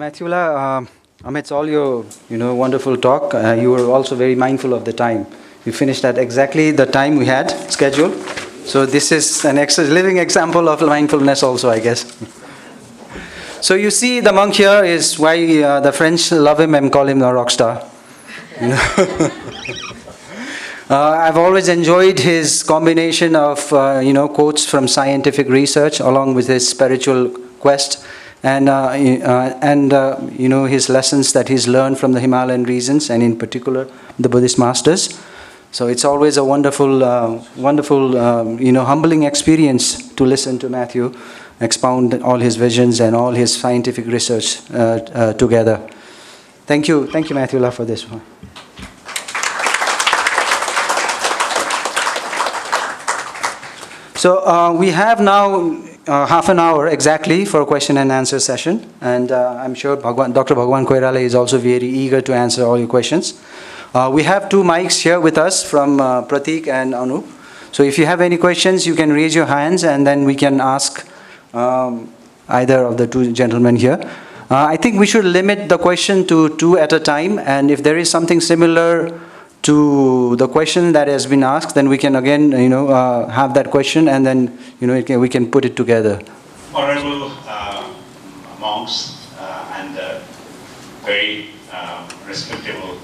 Matthew, amidst all your wonderful talk, you were also very mindful of the time. You finished at exactly the time we had scheduled. So this is an living example of mindfulness also, I guess. So you see, the monk here is why the French love him and call him a rock star. I've always enjoyed his combination of quotes from scientific research along with his spiritual quest, and his lessons that he's learned from the Himalayan regions, and in particular the Buddhist masters. So it's always a wonderful, humbling experience to listen to Matthew expound all his visions and all his scientific research together. Thank you, Matthew, for this one. So we have now half an hour exactly for a question and answer session, and I'm sure Dr. Bhagwan Koirala is also very eager to answer all your questions. We have two mics here with us from Pratik and Anu. So if you have any questions, you can raise your hands and then we can ask either of the two gentlemen here. I think we should limit the question to two at a time, and if there is something similar to the question that has been asked, then we can again, have that question, and then, we can put it together. Honorable monks and very respectable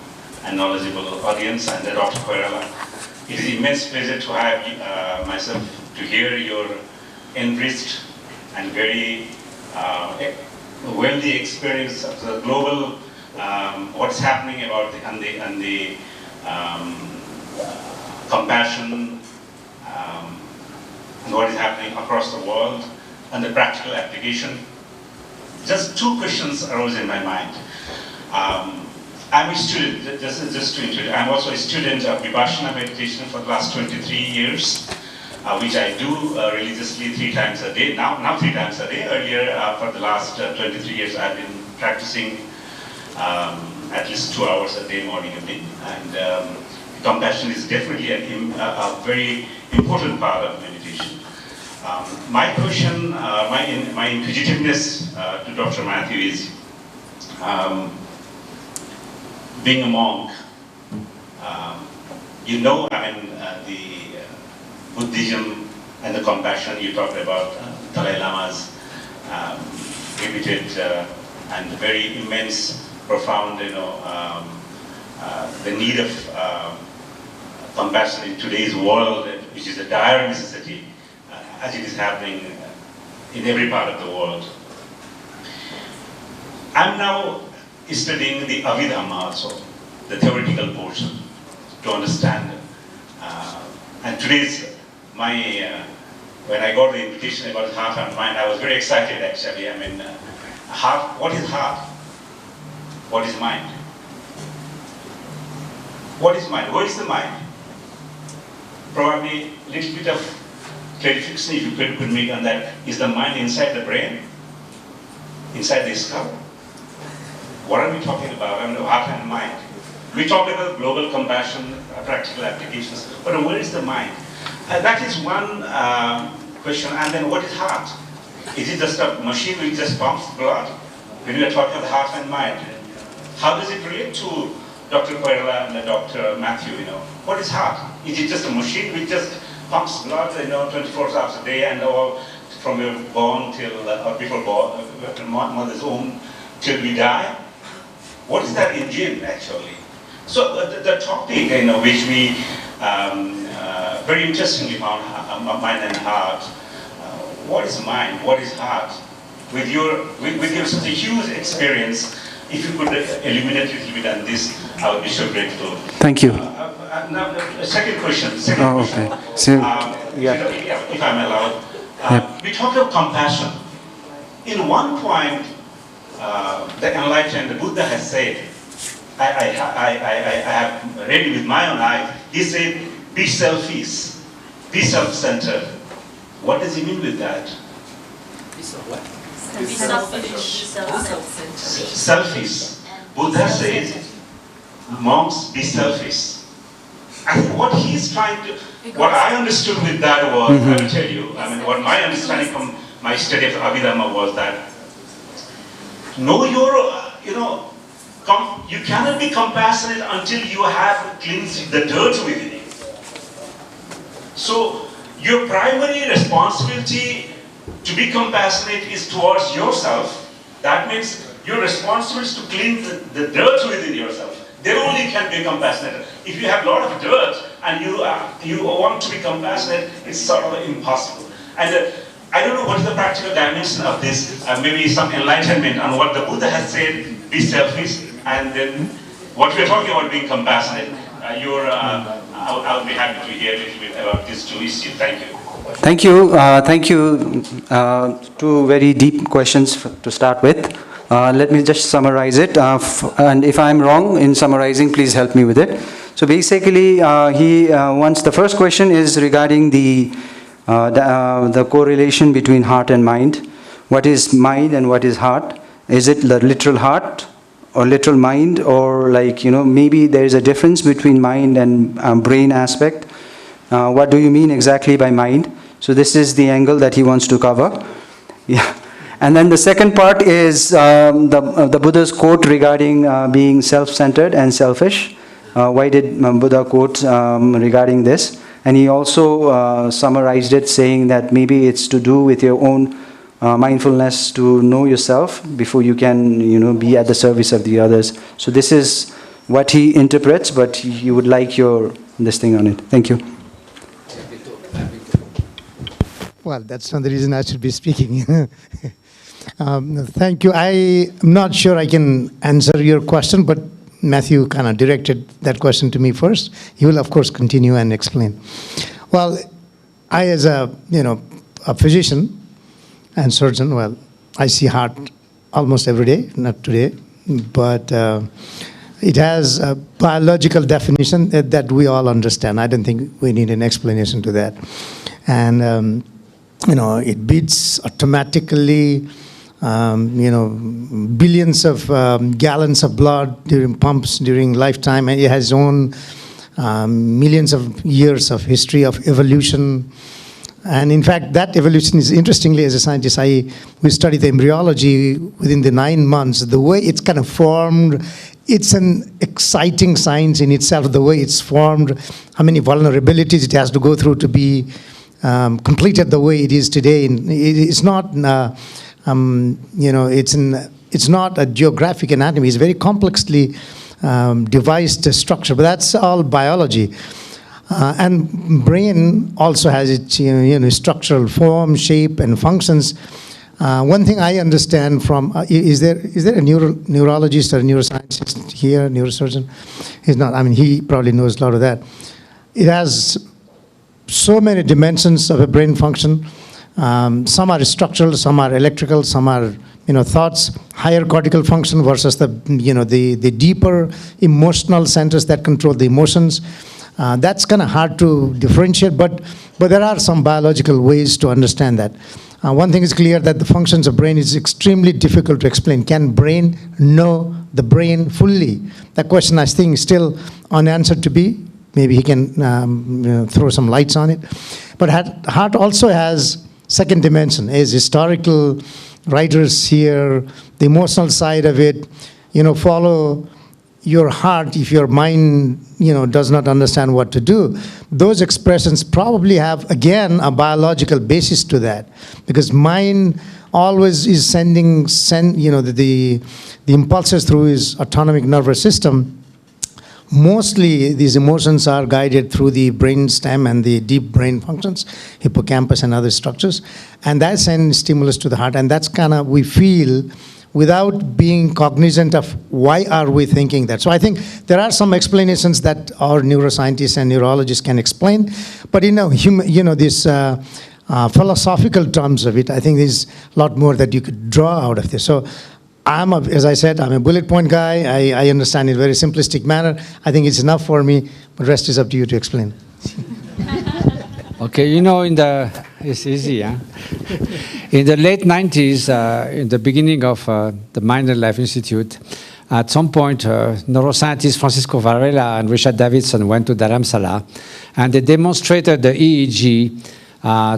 and knowledgeable audience, and Dr. Koirala, it is an immense pleasure to have myself to hear your enriched and very wealthy experience of the global what's happening about the compassion and what is happening across the world and the practical application. Just two questions arose in my mind. I'm a student, just to introduce, I'm also a student of Vipassana meditation for the last 23 years, which I do religiously 3 times a day, now 3 times a day. Earlier, for the last 23 years, I've been practicing at least 2 hours a day, morning and evening. And compassion is definitely a very important part of meditation. My question, my inquisitiveness to Dr. Matthew is, being a monk, the Buddhism and the compassion you talked about, Dalai Lama's repeated and very immense, profound, the need of compassion in today's world, which is a dire necessity, as it is happening in every part of the world. I'm now studying the Abhidhamma also, the theoretical portion, to understand. And today's when I got the invitation about heart and mind, I was very excited actually. Heart, what is heart? What is mind? What is mind? Where is the mind? Probably a little bit of clarification if you could make on that. Is the mind inside the brain? Inside the skull? What are we talking about? Heart and mind. We talk about global compassion, practical applications, but where is the mind? That is one question. And then what is heart? Is it just a machine which just pumps blood? When we are talking about heart and mind, how does it relate to Dr. Koirala and Dr. Matthew? What is heart? Is it just a machine which just pumps blood, 24 hours a day, and all from your born till or before mother's womb till we die? What is that engine actually? So the topic, which we very interestingly found, mind and heart. What is mind? What is heart? With your such a huge experience, if you could illuminate a little bit on this, I would be so grateful. Thank you. Now, second question. Okay. So, if I'm allowed, we talked about compassion. In one point, the enlightened, the Buddha has said, I have read it with my own eyes. He said, be selfish, be self-centered. What does he mean with that? Be what? Be selfish. Selfish. Buddha says, monks, be selfish. I think what he's trying to, what I understood with that was, I will tell you, what my understanding from my study of Abhidhamma was that Know your, you cannot be compassionate until you have cleansed the dirt within you. So, your primary responsibility to be compassionate is towards yourself. That means your responsibility is to clean the dirt within yourself. Then only you can be compassionate. If you have a lot of dirt and you want to be compassionate, it's sort of impossible. And I don't know what is the practical dimension of this. Maybe some enlightenment on what the Buddha has said, be selfish, and then what we're talking about being compassionate. I'll be happy to hear a little bit about these two issues. Thank you. Thank you. Thank you. Two very deep questions to start with. Let me just summarize it. And if I'm wrong in summarizing, please help me with it. So basically, the first question is regarding the correlation between heart and mind. What is mind and what is heart? Is it the literal heart or literal mind, or maybe there is a difference between mind and brain aspect? What do you mean exactly by mind? So this is the angle that he wants to cover. Yeah. And then the second part is the Buddha's quote regarding being self-centered and selfish. Why did Buddha quote regarding this? And he also summarized it saying that maybe it's to do with your own mindfulness to know yourself before you can be at the service of the others. So this is what he interprets, but you would like this thing on it. Thank you. Well, that's not the reason I should be speaking. Thank you. I'm not sure I can answer your question, but Matthew kind of directed that question to me first. He will, of course, continue and explain. Well, I, as a physician and surgeon, I see heart almost every day, not today, but it has a biological definition that we all understand. I don't think we need an explanation to that. And, it beats automatically, billions of gallons of blood during pumps during lifetime, and it has its own millions of years of history of evolution. And in fact, that evolution is, interestingly, as a scientist, we study the embryology within the 9 months. The way it's kind of formed, it's an exciting science in itself, the way it's formed, how many vulnerabilities it has to go through to be completed the way it is today. It's not, it's not a geographic anatomy. It's very complexly devised structure, but that's all biology. And brain also has its structural form, shape, and functions. One thing I understand from is there a neurologist or a neuroscientist here, neurosurgeon? He's not. I mean, he probably knows a lot of that. It has so many dimensions of a brain function. Some are structural, some are electrical, some are thoughts, higher cortical function versus the deeper emotional centers that control the emotions. That's kind of hard to differentiate, but there are some biological ways to understand that. One thing is clear, that the functions of brain is extremely difficult to explain. Can brain know the brain fully? That question, I think, is still unanswered to be. Maybe he can throw some lights on it. But heart also has second dimension. As historical writers here, the emotional side of it, follow your heart if your mind, does not understand what to do. Those expressions probably have, again, a biological basis to that, because mind always is sending the impulses through his autonomic nervous system. Mostly these emotions are guided through the brain stem and the deep brain functions, hippocampus and other structures, and that sends stimulus to the heart, and that's kind of, we feel, without being cognizant of why are we thinking that. So I think there are some explanations that our neuroscientists and neurologists can explain, but this philosophical terms of it, I think there's a lot more that you could draw out of this. So as I said, I'm a bullet point guy. I understand it in a very simplistic manner. I think it's enough for me, but the rest is up to you to explain. Okay, it's easy, huh? In the late 90s, in the beginning of the Mind and Life Institute, at some point, neuroscientists Francisco Varela and Richard Davidson went to Dharamsala, and they demonstrated the EEG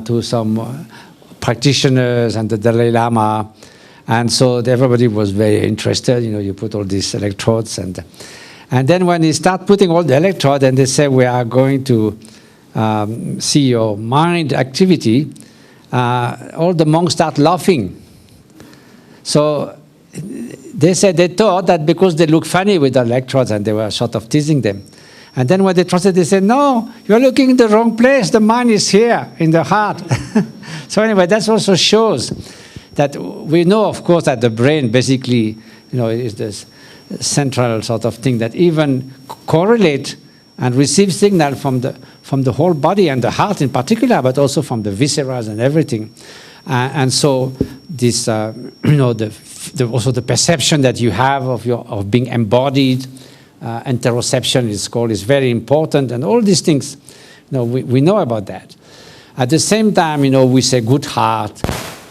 to some practitioners and the Dalai Lama. And so everybody was very interested. You put all these electrodes, and then when you start putting all the electrodes, and they say we are going to see your mind activity, all the monks start laughing. So they said they thought that because they look funny with the electrodes, and they were sort of teasing them. And then when they trusted, they said, no, you're looking in the wrong place. The mind is here in the heart. So anyway, that also shows that we know, of course, that the brain basically, is this central sort of thing that even correlate and receive signal from the whole body and the heart in particular, but also from the viscera and everything. And so this, also the perception that you have of being embodied, interoception is called, is very important, and all these things, we know about that. At the same time, we say good heart,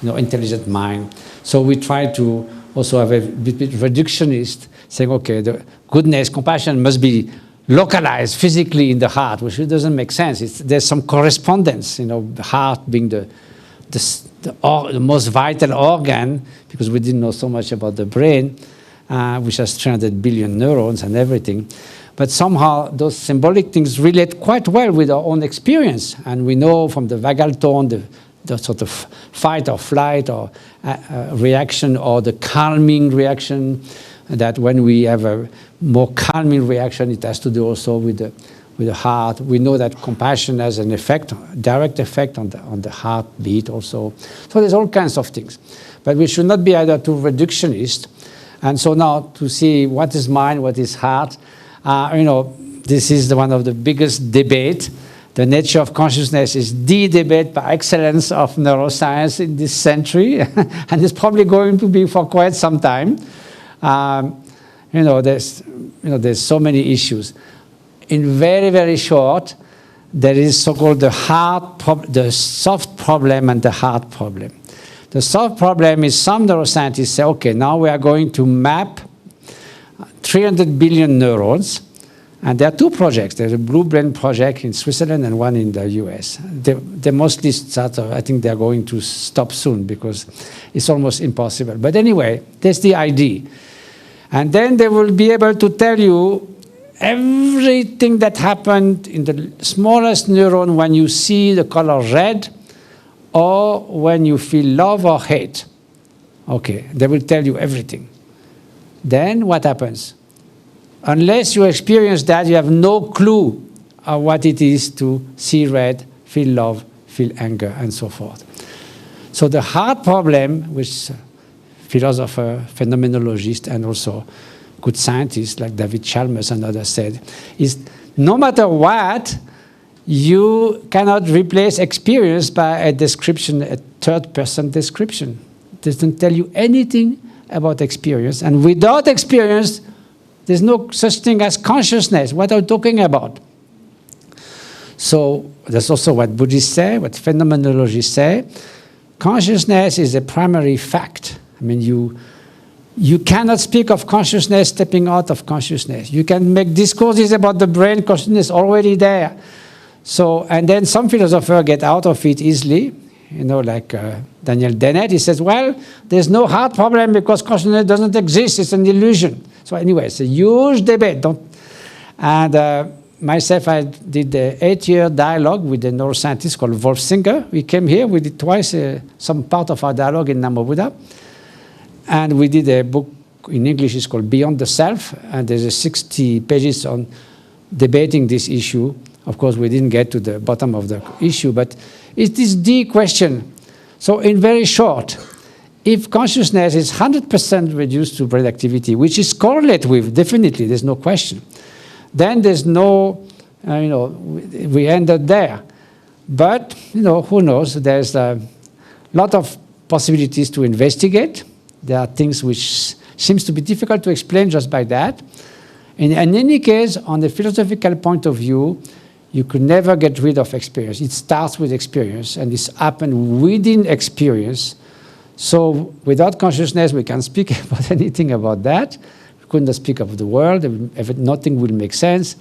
intelligent mind. So we try to also have a bit reductionist, saying, okay, the goodness, compassion must be localized physically in the heart, which doesn't make sense. There's some correspondence, the heart being the most vital organ, because we didn't know so much about the brain, which has 300 billion neurons and everything. But somehow those symbolic things relate quite well with our own experience. And we know from the vagal tone, the sort of fight or flight or reaction, or the calming reaction, that when we have a more calming reaction, it has to do also with the heart. We know that compassion has an effect, direct effect on the heartbeat also. So there's all kinds of things. But we should not be either too reductionist. And so now to see what is mind, what is heart, this is one of the biggest debate. The nature of consciousness is the debate by excellence of neuroscience in this century, and it's probably going to be for quite some time. There's so many issues. In very, very short, there is so-called the soft problem and the hard problem. The soft problem is some neuroscientists say, okay, now we are going to map 300 billion neurons. And there are two projects. There's a Blue Brain project in Switzerland and one in the US. They mostly start, I think they're going to stop soon because it's almost impossible. But anyway, that's the idea. And then they will be able to tell you everything that happened in the smallest neuron when you see the color red, or when you feel love or hate. Okay, they will tell you everything. Then what happens? Unless you experience that, you have no clue of what it is to see red, feel love, feel anger, and so forth. So the hard problem, which philosopher, phenomenologist, and also good scientists like David Chalmers and others said, is no matter what, you cannot replace experience by a description, a third-person description. It doesn't tell you anything about experience. And without experience, there's no such thing as consciousness. What are we talking about? So that's also what Buddhists say, what phenomenologists say. Consciousness is a primary fact. I mean, you cannot speak of consciousness stepping out of consciousness. You can make discourses about the brain, consciousness already there. So, and then some philosophers get out of it easily, like Daniel Dennett. He says, well, there's no heart problem because consciousness doesn't exist. It's an illusion. So anyway, it's a huge debate. Myself, I did an 8-year dialogue with a neuroscientist called Wolf Singer. We came here, we did twice some part of our dialogue in Namo Buddha. And we did a book in English, it's called Beyond the Self. And there's 60 pages on debating this issue. Of course, we didn't get to the bottom of the issue, but it is the question. So in very short, if consciousness is 100% reduced to brain activity, which is correlated with, definitely, there's no question, then there's no, we ended there. But, who knows? There's a lot of possibilities to investigate. There are things which seems to be difficult to explain just by that. In any case, on the philosophical point of view, you could never get rid of experience. It starts with experience, and this happened within experience. So without consciousness, we can't speak about anything about that. We couldn't speak of the world. Nothing will make sense.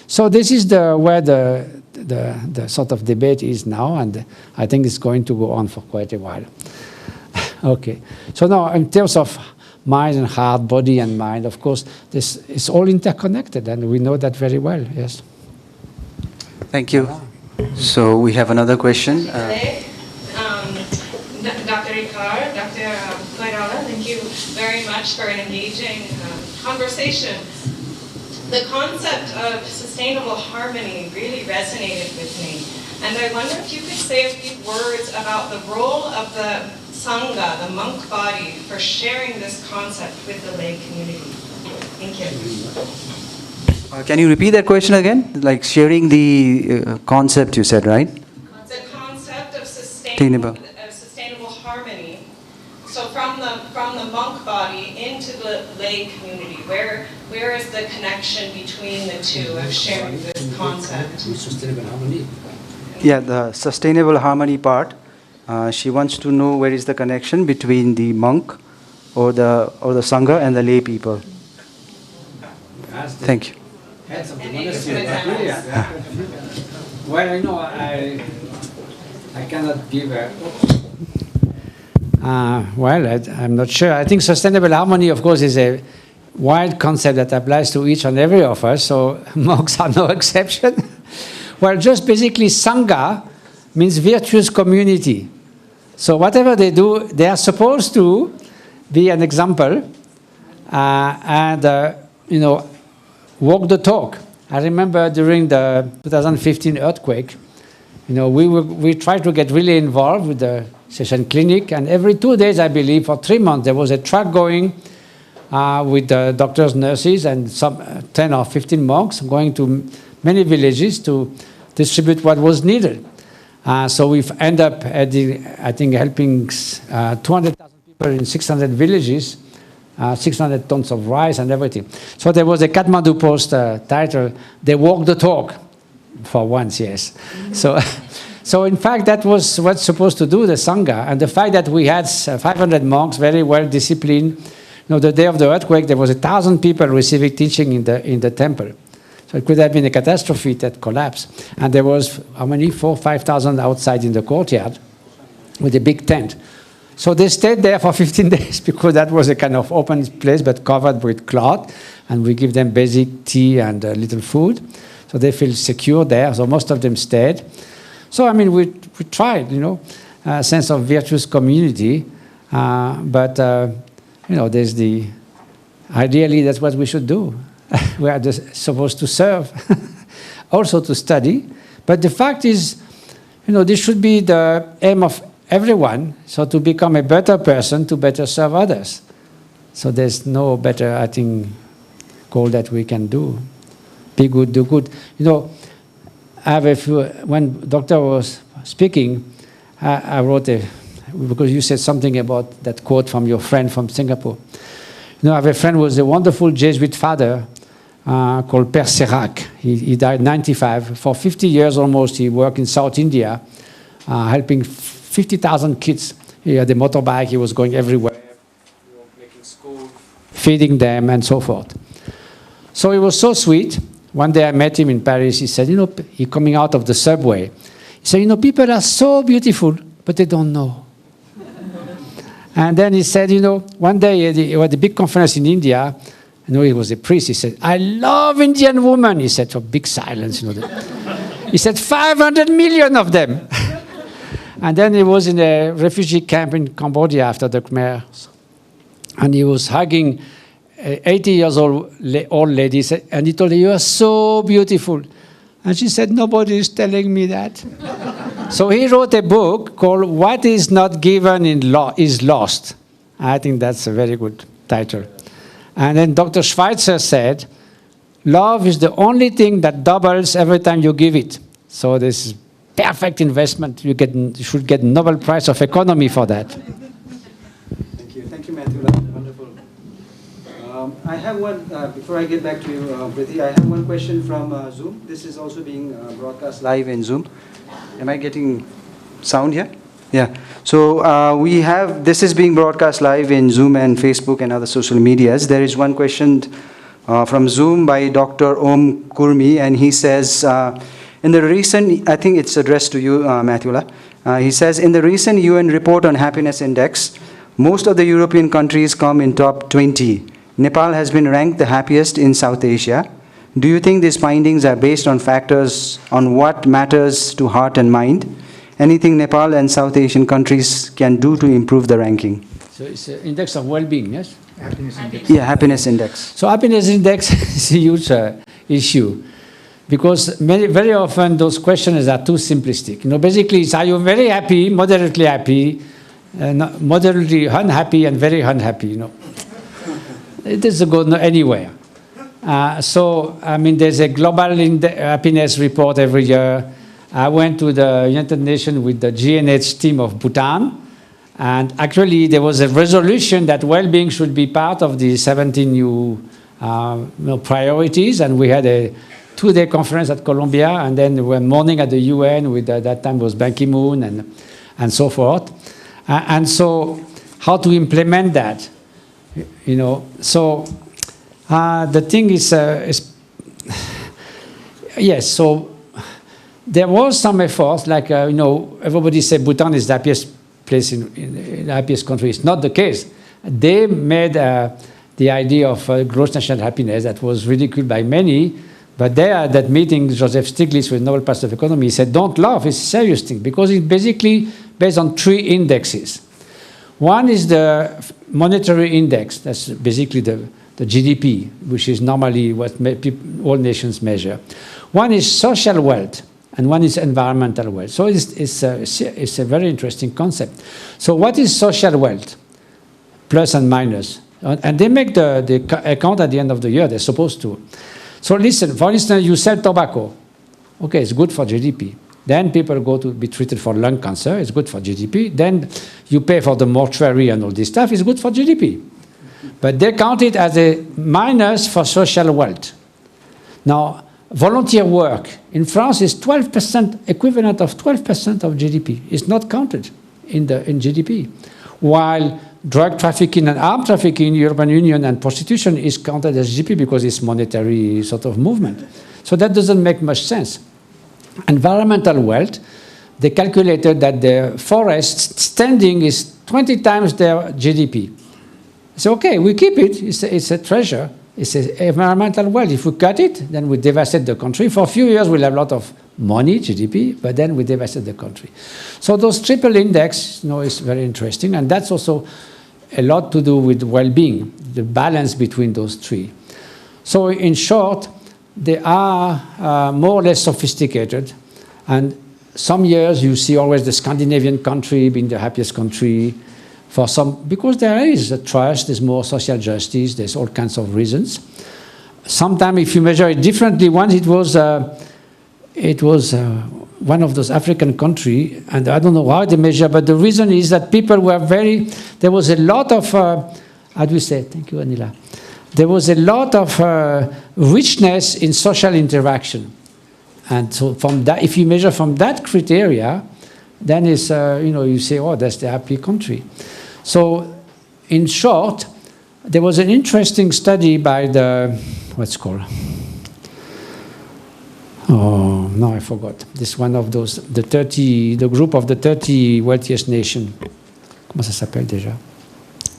So this is where the sort of debate is now, and I think it's going to go on for quite a while. Okay. So now, in terms of mind and heart, body and mind, of course, this is all interconnected, and we know that very well. Yes. Thank you. So we have another question. Today, Dr. Ricard, Dr. Koirala, thank you very much for an engaging conversation. The concept of sustainable harmony really resonated with me. And I wonder if you could say a few words about the role of the Sangha, the monk body, for sharing this concept with the lay community. Thank you. Can you repeat that question again? Like sharing the concept you said, right? The concept of sustainable harmony. So from the monk body into the lay community, where is the connection between the two of sharing this concept? Sustainable harmony. Yeah, the sustainable harmony part. She wants to know where is the connection between the monk or the Sangha and the lay people. Thank you. Heads of the And you monastery. just Well, I cannot give a... I'm not sure. I think sustainable harmony, of course, is a wide concept that applies to each and every of us, so monks are no exception. Well, just basically, Sangha means virtuous community. So whatever they do, they are supposed to be an example and walk the talk. I remember during the 2015 earthquake, we tried to get really involved with the session clinic, and every 2 days, I believe, for 3 months, there was a truck going with the doctors, nurses, and some 10 or 15 monks going to many villages to distribute what was needed. So we've ended up, I think, helping 200,000 people in 600 villages, 600 tons of rice and everything. So there was a Kathmandu Post title, "They Walk the Talk," for once, yes. So in fact, that was what's supposed to do, the Sangha. And the fact that we had 500 monks, very well disciplined. The day of the earthquake, there was 1,000 people receiving teaching in the temple. So it could have been a catastrophe that collapsed. And there was, how many? 4,000 or 5,000 outside in the courtyard with a big tent. So they stayed there for 15 days because that was a kind of open place but covered with cloth. And we give them basic tea and a little food. So they feel secure there. So most of them stayed. So, we tried, a sense of virtuous community. But there's ideally, that's what we should do. We are just supposed to serve, also to study. But the fact is, this should be the aim of everyone, so to become a better person, to better serve others. So there's no better, I think, goal that we can do. Be good, do good. I have a few, when Doctor was speaking, I wrote because you said something about that quote from your friend from Singapore. I have a friend who was a wonderful Jesuit father called Père Serac. He died 95. For 50 years almost, he worked in South India, helping 50,000 kids. He had a motorbike, he was going everywhere, making school, feeding them, and so forth. So he was so sweet. One day I met him in Paris. He said, he coming out of the subway. He said, people are so beautiful, but they don't know. And then he said, one day he had a big conference in India. He was a priest. He said, I love Indian women. He said, for big silence. He said, 500 million of them. And then he was in a refugee camp in Cambodia after the Khmers. And he was hugging 80 years old lady, and he told her, you are so beautiful. And she said, nobody is telling me that. So he wrote a book called What is Not Given is Lost. I think that's a very good title. And then Dr. Schweitzer said, love is the only thing that doubles every time you give it. So this is perfect investment. You should get Nobel Prize of Economy for that. Thank you, Matthew. Wonderful. I have one, before I get back to you, Priti, I have one question from Zoom. This is also being broadcast live in Zoom. Am I getting sound here? Yeah. So this is being broadcast live in Zoom and Facebook and other social medias. There is one question from Zoom by Dr. Om Kurmi, and he says, in the recent, I think it's addressed to you, Matthew. He says, in the recent UN report on happiness index, Most of the European countries come in top 20. Nepal has been ranked the happiest in South Asia. Do you think these findings are based on factors on what matters to heart and mind? Anything Nepal and South Asian countries can do to improve the ranking? So it's an index of well-being, yes? Yeah, happiness index. So happiness index is a huge issue because very often those questions are too simplistic. Basically, it's are you very happy, moderately happy, moderately unhappy, and very unhappy? It doesn't go anywhere. There's a global happiness report every year. I went to the United Nations with the GNH team of Bhutan, and actually there was a resolution that well-being should be part of the 17 new priorities, and we had a 2-day conference at Columbia, and then one morning at the UN with, that time was Ban Ki-moon and so forth. And so how to implement that, So the thing is yes, so there was some efforts, like, everybody said Bhutan is the happiest place in the happiest country. It's not the case. They made the idea of gross national happiness that was ridiculed by many, but there at that meeting, Joseph Stiglitz with Nobel Prize of Economy said, don't laugh, it's a serious thing, because it's basically based on 3 indexes. One is the monetary index, that's basically the GDP, which is normally what all nations measure. One is social wealth, and one is environmental wealth. So it's a very interesting concept. So what is social wealth? Plus and minus. And they make the account at the end of the year, they're supposed to. So listen, for instance, you sell tobacco. Okay, it's good for GDP. Then people go to be treated for lung cancer, it's good for GDP. Then you pay for the mortuary and all this stuff, it's good for GDP. But they count it as a minus for social wealth. Now, volunteer work in France is 12%, equivalent of 12% of GDP. It's not counted in GDP. While drug trafficking and armed trafficking in the European Union and prostitution is counted as GDP because it's monetary sort of movement. So that doesn't make much sense. Environmental wealth, they calculated that the forest standing is 20 times their GDP. So okay, we keep it, it's a treasure, it's an environmental wealth. If we cut it, then we devastate the country. For a few years we'll have a lot of money, GDP, but then we devastate the country. So those triple index, is very interesting, and that's also a lot to do with well-being, the balance between those 3. So in short, they are more or less sophisticated, and some years you see always the Scandinavian country being the happiest country for some, because there is a trust, there's more social justice, there's all kinds of reasons. Sometimes if you measure it differently, once it was one of those African countries, and I don't know how they measure, but the reason is that people were there was a lot of, how do you say, thank you, Anila. There was a lot of richness in social interaction. And so from that, if you measure from that criteria, then it's, you say, oh, that's the happy country. So in short, there was an interesting study by what's it called? Oh, no, I forgot. This one of those, the group of the 30 wealthiest nations. Comment ça s'appelle déjà?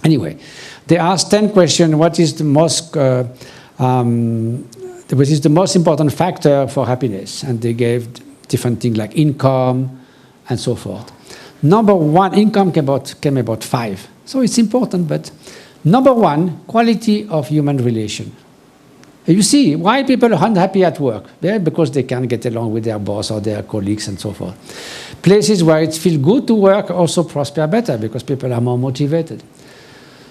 Anyway, they asked 10 questions, what is the most important factor for happiness? And they gave different things like income and so forth. Number 1, income came about 5. So it's important, but number 1, quality of human relation. You see, why people are unhappy at work? Because they can't get along with their boss or their colleagues and so forth. Places where it feels good to work also prosper better because people are more motivated.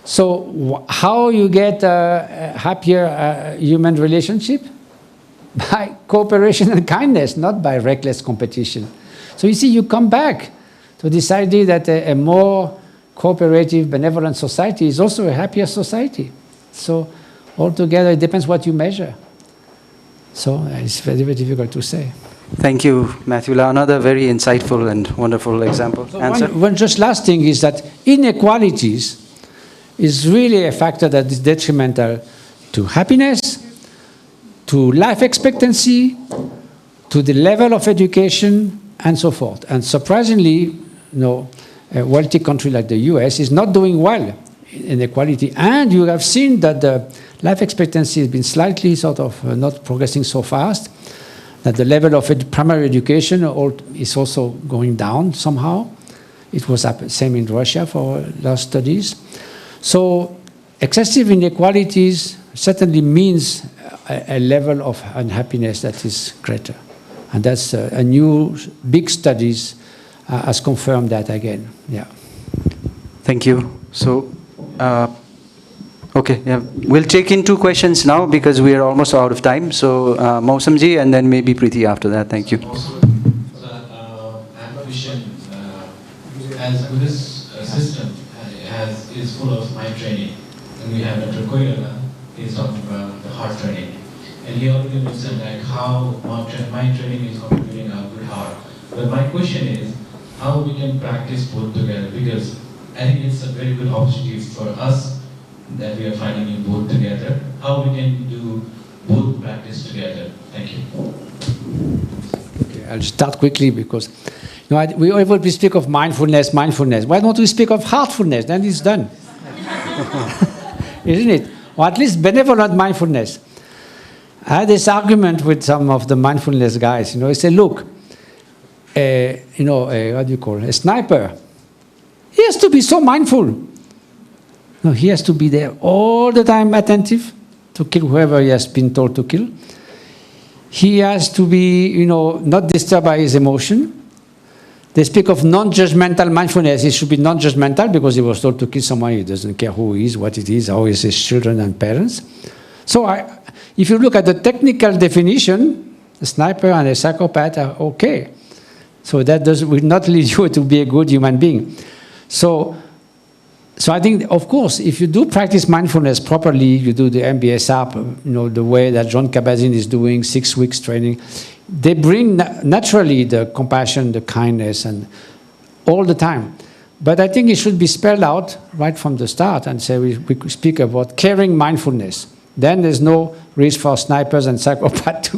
So how you get a happier human relationship? By cooperation and kindness, not by reckless competition. So you see, you come back to this idea that a more cooperative, benevolent society is also a happier society. So altogether, it depends what you measure. So it's very, very difficult to say. Thank you, Matthew. Another very insightful and wonderful example. So one just last thing is that inequalities is really a factor that is detrimental to happiness, to life expectancy, to the level of education, and so forth. And surprisingly, a wealthy country like the US is not doing well in equality. And you have seen that the life expectancy has been slightly sort of not progressing so fast, that the level of primary education is also going down somehow. It was same in Russia for last studies. So excessive inequalities certainly means a level of unhappiness that is greater. And that's a new big studies has confirmed that again. Yeah. Thank you. So, okay, yeah. We'll take in 2 questions now because we are almost out of time. So, Mausamji and then maybe Preeti after that. Thank you. Also, I have a question. As Buddhist system is full of mind training, and we have Dr. Koirala, he's talking about the heart training. And he already mentioned like how mind training is contributing our good heart. But my question is, how we can practice both together? Because I think it's a very good opportunity for us that we are finding you both together. How we can do both practice together? Thank you. Okay, I'll start quickly because we always speak of mindfulness. Why don't we speak of heartfulness? Then it's done. Isn't it? Or at least benevolent mindfulness. I had this argument with some of the mindfulness guys. They say, look, what do you call it? A sniper. He has to be so mindful. No, he has to be there all the time, attentive to kill whoever he has been told to kill. He has to be, not disturbed by his emotion. They speak of non-judgmental mindfulness. He should be non-judgmental because he was told to kill someone. He doesn't care who he is, what it is, how is his children and parents. So if you look at the technical definition, a sniper and a psychopath are okay. So that will not lead you to be a good human being. So I think, of course, if you do practice mindfulness properly, you do the MBSR, the way that John Kabat-Zinn is doing, 6 weeks training, they bring naturally the compassion, the kindness, and all the time. But I think it should be spelled out right from the start and say we speak about caring mindfulness. Then there's no risk for snipers and psychopaths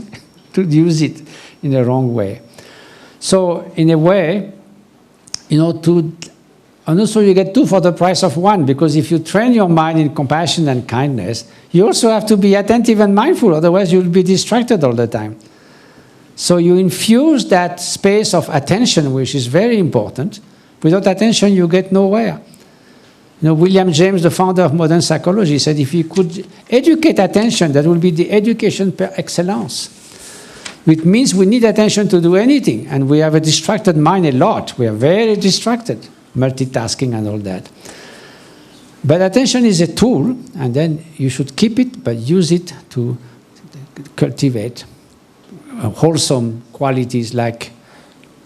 to use it in the wrong way. So in a way, and also you get 2 for the price of 1, because if you train your mind in compassion and kindness, you also have to be attentive and mindful, otherwise you'll be distracted all the time. So you infuse that space of attention, which is very important. Without attention, you get nowhere. William James, the founder of modern psychology, said if you could educate attention, that would be the education per excellence. Which means we need attention to do anything, and we have a distracted mind a lot. We are very distracted, multitasking and all that. But attention is a tool, and then you should keep it, but use it to cultivate wholesome qualities like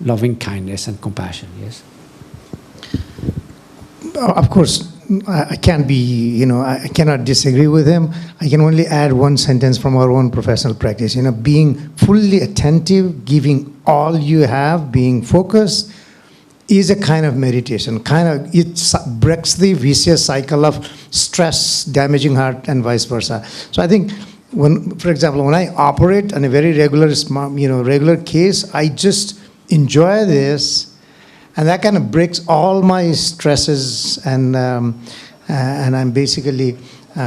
loving kindness and compassion. Yes. Of course, I can't be, I cannot disagree with him. I can only add 1 sentence from our own professional practice. Being fully attentive, giving all you have, being focused, is a kind of meditation. It breaks the vicious cycle of stress, damaging heart, and vice versa. So I think, for example, when I operate on a very regular case, I just enjoy this. And that kind of breaks all my stresses and I'm basically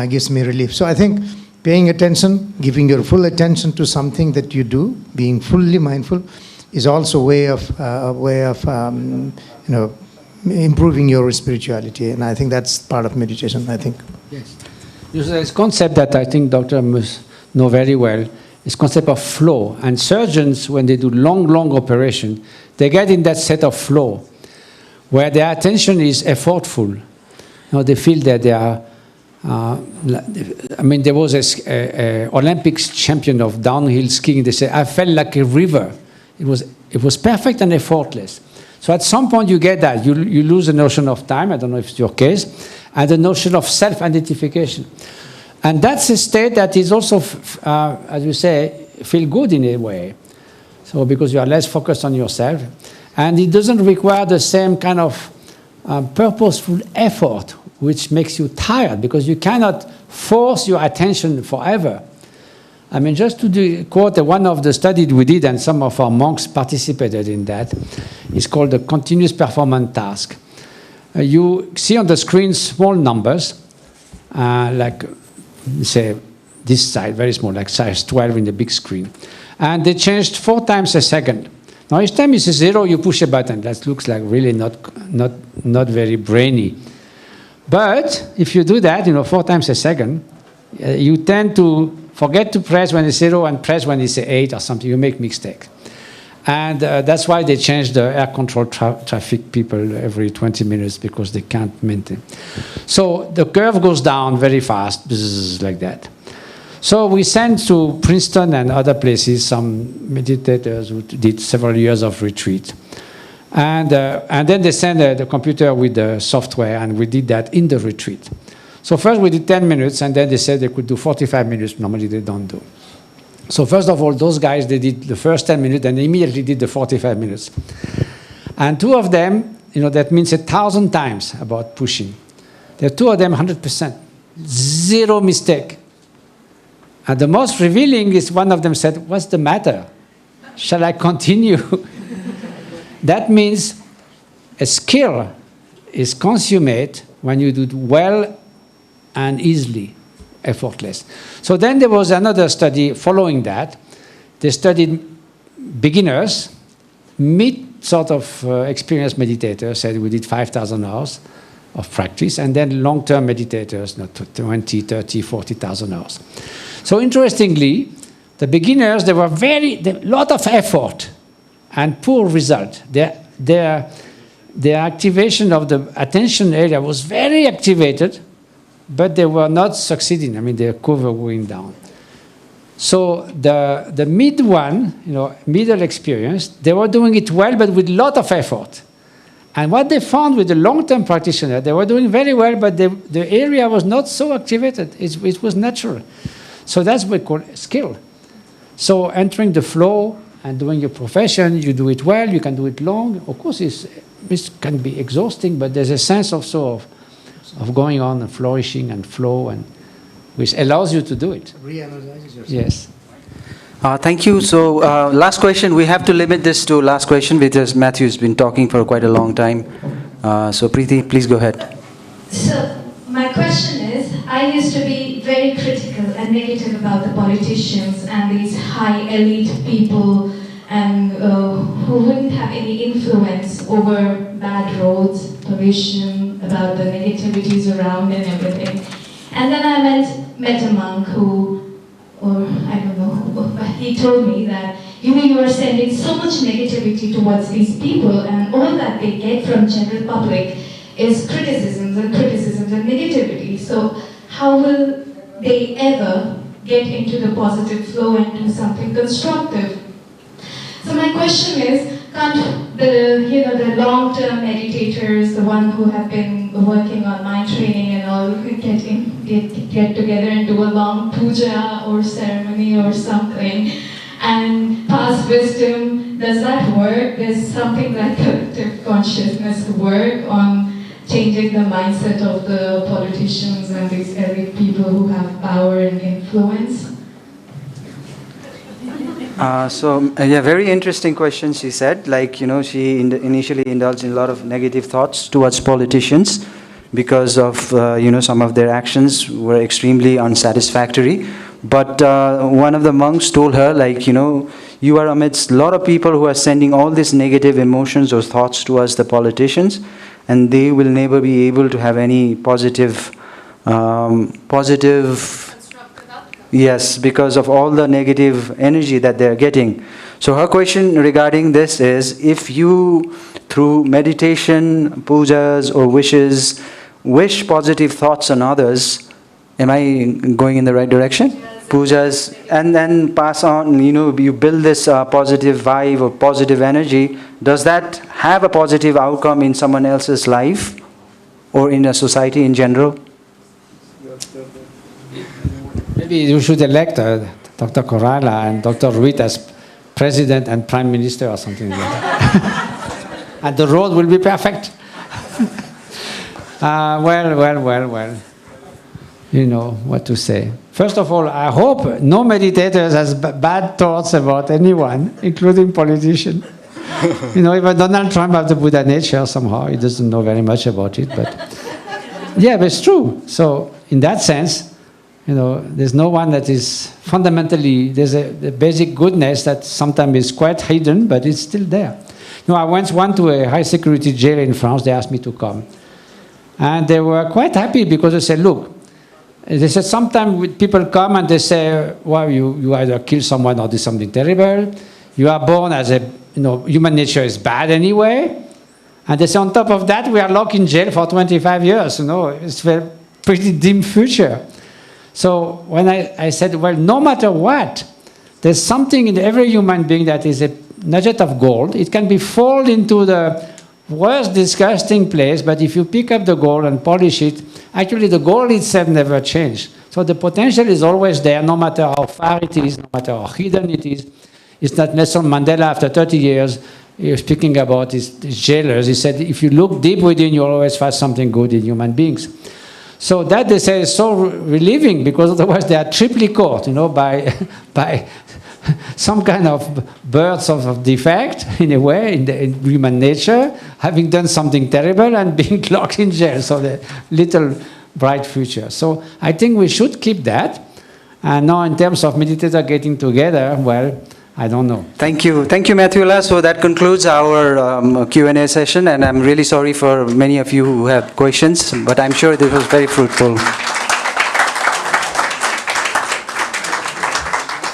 gives me relief. So I think paying attention, giving your full attention to something that you do, being fully mindful, is also a way of improving your spirituality. And I think that's part of meditation, I think. Yes. There's this concept that I think Dr. must know very well. This concept of flow. And surgeons, when they do long operation, they get in that set of flow, where their attention is effortful. They feel that they are, there was an Olympics champion of downhill skiing. They say, I felt like a river. It was perfect and effortless. So at some point you get that. You lose the notion of time, I don't know if it's your case, and the notion of self-identification. And that's a state that is also, as you say, feel good in a way. So because you are less focused on yourself. And it doesn't require the same kind of purposeful effort, which makes you tired, because you cannot force your attention forever. Just to quote one of the studies we did, and some of our monks participated in that, it's called the continuous performance task. you see on the screen small numbers, like say this side, very small, like size 12 in the big screen. And they changed 4 times a second. Now each time you see 0, you push a button. That looks like really not very brainy. But if you do that, 4 times a second, you tend to forget to press when it's 0 and press when it's 8 or something. You make mistake. And that's why they change the air control traffic people every 20 minutes, because they can't maintain. So the curve goes down very fast, like that. So we sent to Princeton and other places some meditators who did several years of retreat. And then they sent the computer with the software, and we did that in the retreat. So first we did 10 minutes, and then they said they could do 45 minutes. Normally they don't do. So first of all, those guys, they did the first 10 minutes and immediately did the 45 minutes. And 2 of them, that means 1,000 times about pushing. There are 2 of them 100%, 0 mistake. And the most revealing is one of them said, "What's the matter? Shall I continue?" That means a skill is consummate when you do it well and easily, effortless. So then there was another study following that. They studied beginners, mid sort of experienced meditators, said we did 5,000 hours of practice, and then long-term meditators, 20, 30, 40,000 hours. So interestingly, the beginners, they were lot of effort and poor result. Their activation of the attention area was very activated, but they were not succeeding. I mean, their curve were going down. So the mid one, middle experience, they were doing it well, but with a lot of effort. And what they found with the long-term practitioner, they were doing very well, but the area was not so activated. It was natural. So that's what we call skill. So entering the flow and doing your profession, you do it well, you can do it long. Of course, it can be exhausting, but there's a sense also of going on and flourishing and flow, and which allows you to do it. Re-energizes yourself. Yes. Thank you. So last question. We have to limit this to last question because Matthew's been talking for quite a long time. So Preeti, please go ahead. So my question is, I used to be very critical and negative about the politicians and these high elite people and who wouldn't have any influence over bad roads, pollution, about the negativities around and everything. And then I met a monk who, or I don't know who, but he told me that you are sending so much negativity towards these people, and all that they get from general public is criticisms and negativity. So how will they ever get into the positive flow and do something constructive? So my question is, can't the long-term meditators, the one who have been working on mind training and all, get together and do a long puja or ceremony or something and pass wisdom? Does that work? Does something like collective consciousness work on changing the mindset of the politicians and these elite people who have power and influence? Yeah, very interesting question, she said. Like, she initially indulged in a lot of negative thoughts towards politicians because of, some of their actions were extremely unsatisfactory. But one of the monks told her, like, you are amidst a lot of people who are sending all these negative emotions or thoughts towards the politicians, and they will never be able to have any positive yes, because of all the negative energy that they're getting. So her question regarding this is, if you, through meditation, pujas or wishes, wish positive thoughts on others, am I going in the right direction? Pujas, and then pass on, you build this positive vibe or positive energy, does that have a positive outcome in someone else's life or in a society in general? Maybe you should elect Dr. Koirala and Dr. Ruiz as president and prime minister or something like that. And the road will be perfect. Well. You know what to say. First of all, I hope no meditators has bad thoughts about anyone, including politicians. Even Donald Trump has the Buddha nature somehow. He doesn't know very much about it, but yeah, but it's true. So in that sense, there's no one that is fundamentally, there's a basic goodness that sometimes is quite hidden, but it's still there. I once went to a high security jail in France. They asked me to come. And they were quite happy because they said, look, they said sometimes people come and they say, well, you either kill someone or do something terrible. You are born as a, human nature is bad anyway. And they say on top of that, we are locked in jail for 25 years. It's a pretty dim future. So when I said, well, no matter what, there's something in every human being that is a nugget of gold. It can be fall into the worst disgusting place, but if you pick up the gold and polish it, actually the gold itself never changed. So the potential is always there, no matter how far it is, no matter how hidden it is. It's not Nelson Mandela, after 30 years, he was speaking about his jailers. He said, if you look deep within, you'll always find something good in human beings. So that, they say, is so relieving, because otherwise they are triply caught, by some kind of birth of defect, in a way, in human nature, having done something terrible and being locked in jail. So the little bright future. So I think we should keep that. And now in terms of meditators getting together, well, I don't know. Thank you, Mattheula. So that concludes our Q&A session, and I'm really sorry for many of you who have questions, but I'm sure this was very fruitful.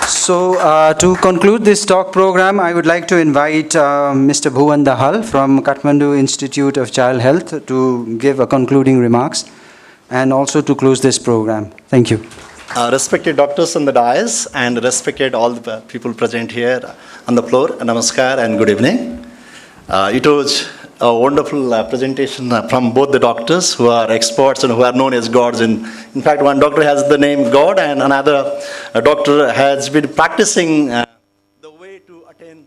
So to conclude this talk program, I would like to invite Mr. Bhuvan Dahal from Kathmandu Institute of Child Health to give a concluding remarks and also to close this program. Thank you. Respected doctors on the dais and respected all the people present here on the floor, namaskar and good evening. It was a wonderful presentation from both the doctors who are experts and who are known as gods. In fact, one doctor has the name God and another doctor has been practicing the way to attain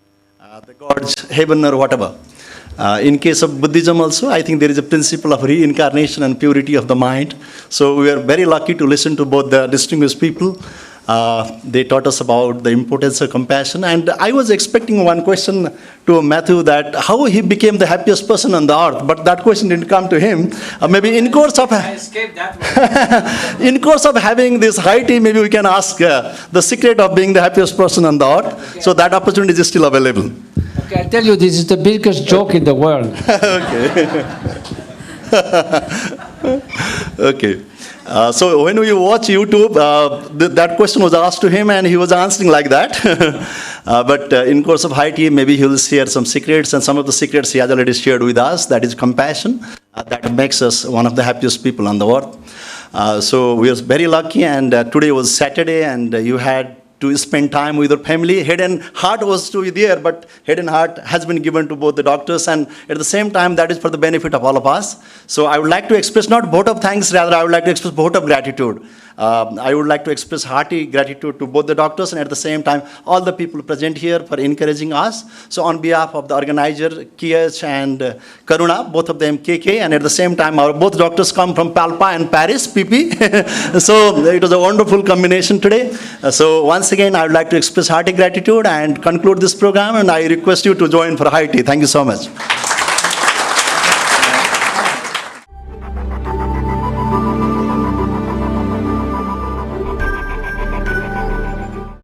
the God's heaven or whatever. In case of Buddhism also, I think there is a principle of reincarnation and purity of the mind. So we are very lucky to listen to both the distinguished people. They taught us about the importance of compassion. And I was expecting one question to Matthew, that how he became the happiest person on the earth. But that question didn't come to him. Maybe in course of I escaped that one. in course of having this high tea, maybe we can ask the secret of being the happiest person on the earth. Okay. So that opportunity is still available. Okay, I tell you, this is the biggest joke in the world. Okay. Okay. So when we watch YouTube, that question was asked to him and he was answering like that. But in course of high tea, maybe he will share some secrets, and some of the secrets he has already shared with us. That is compassion. That makes us one of the happiest people on the earth. So we are very lucky, and today was Saturday, and you had to spend time with your family. Head and heart was to be there, but head and heart has been given to both the doctors, and at the same time, that is for the benefit of all of us. So I would like to express not vote of thanks, rather I would like to express vote of gratitude. I would like to express hearty gratitude to both the doctors and at the same time all the people present here for encouraging us. So on behalf of the organizer, Kiech and Karuna, both of them KK, and at the same time our both doctors come from Palpa and Paris, PP. So it was a wonderful combination today. So once again I would like to express hearty gratitude and conclude this program, and I request you to join for high tea. Thank you so much.